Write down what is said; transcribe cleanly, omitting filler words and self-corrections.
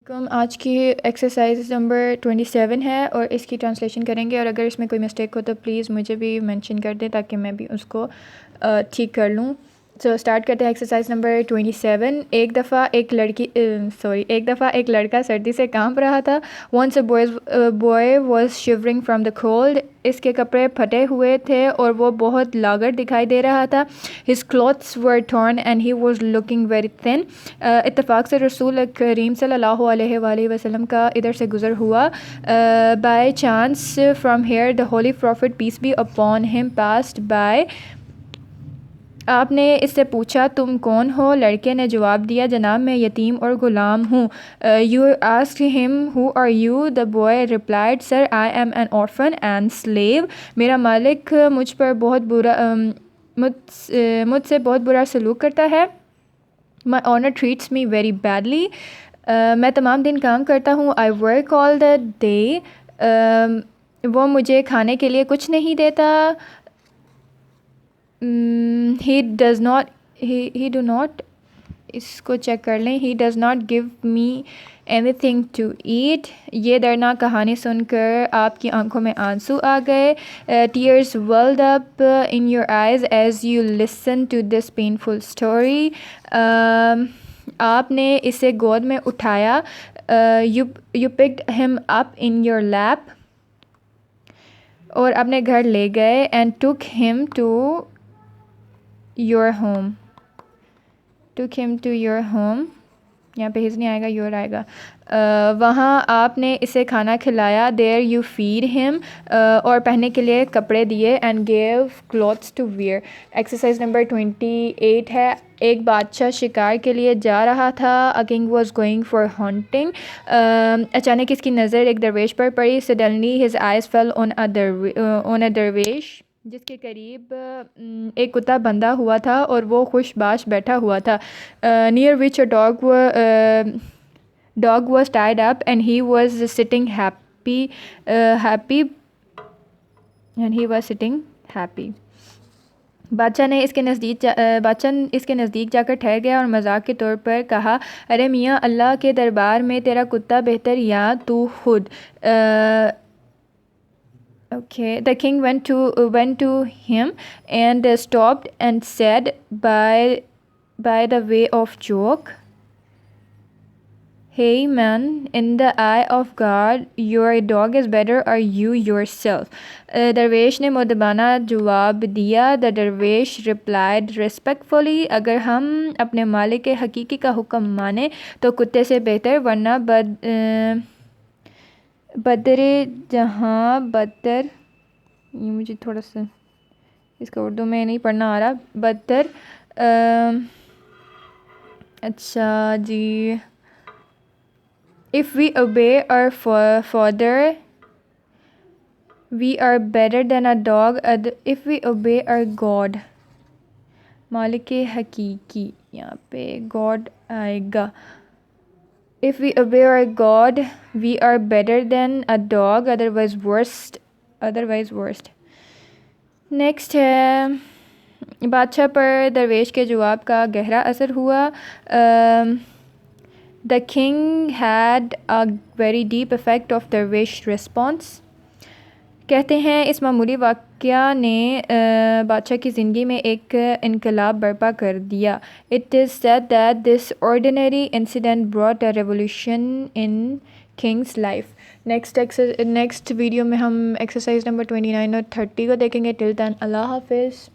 علیکم. آج کی ایکسرسائز نمبر 27 ہے اور اس کی ٹرانسلیشن کریں گے, اور اگر اس میں کوئی مسٹیک ہو تو پلیز مجھے بھی مینشن کر دیں تاکہ میں بھی اس کو ٹھیک کر لوں. سو اسٹارٹ کرتے ہیں ایکسرسائز نمبر 27. ایک دفعہ ایک لڑکا سردی سے کانپ رہا تھا. Once a boy was shivering from the cold. اس کے کپڑے پھٹے ہوئے تھے اور وہ بہت لاغر دکھائی دے رہا تھا. His clothes were torn and he was looking very thin. اتفاق سے رسول کریم صلی اللہ علیہ وآلہ وسلم کا ادھر سے گزر ہوا. By chance from here the holy prophet peace be upon him passed by. آپ نے اس سے پوچھا تم کون ہو؟ لڑکے نے جواب دیا جناب میں یتیم اور غلام ہوں. You asked him who are you? The boy replied sir I am an orphan and slave. میرا مالک مجھ سے بہت برا سلوک کرتا ہے. My owner treats me very badly. میں تمام دن کام کرتا ہوں. I work all the day. وہ مجھے کھانے کے لیے کچھ نہیں دیتا. He do not اس کو چیک کر لیں. He does not give me anything to eat. یہ دردناک کہانی سن کر آپ کی آنکھوں میں آنسو آ گئے. Tears welled up in your eyes as you listened to this painful story. آپ نے اسے گود میں اٹھایا. You picked him up in your lap. اور اپنے گھر لے گئے. And took him to your home. Took him to your home. یہاں پہ his نہیں آئے گا, your آئے گا. وہاں آپ نے اسے کھانا کھلایا. There you feed him. اور پہننے کے لیے کپڑے دیے. And gave clothes to wear. Exercise number 28 ہے. ایک بادشاہ شکار کے لیے جا رہا تھا. A king was going for hunting. اچانک اس کی نظر ایک درویش پر پڑی. Suddenly his eyes fell on a dervish جس کے قریب ایک کتا بندھا ہوا تھا اور وہ خوش باش بیٹھا ہوا تھا. Near which a dog was tied up and he was sitting happy. بادشاہ اس کے نزدیک جا کر ٹھہر گیا اور مذاق کے طور پر کہا, ارے میاں, اللہ کے دربار میں تیرا کتا بہتر یا تو خود. Okay. The king went to him and stopped and said by the way of joke, hey man, in the eye of God, your dog is better or you yourself. درویش نے مؤدبانہ جواب دیا. The dervish replied respectfully, اگر ہم اپنے مالک حقیقی کا حکم مانیں تو کتے سے بہتر, ورنہ بدر جہاں بدتر. یہ مجھے تھوڑا سا اس کا اردو میں نہیں پڑھنا آ رہا. بدتر اچھا جی. If we obey our father, we are better than a dog. If we obey our God, مالک حقیقی, یہاں پہ God آئے گا. If we obey our God, we are better than a dog, otherwise worst. Next ہے, بادشاہ پر درویش کے جواب کا گہرا اثر ہوا. The king had a very deep effect of dervish response. کہتے ہیں اس معمولی واقعہ نے بادشاہ کی زندگی میں ایک انقلاب برپا کر دیا. It is said that this ordinary incident brought a revolution in king's life. Next video میں ہم ایکسرسائز نمبر 29 اور 30 کو دیکھیں گے. Till then, اللہ حافظ.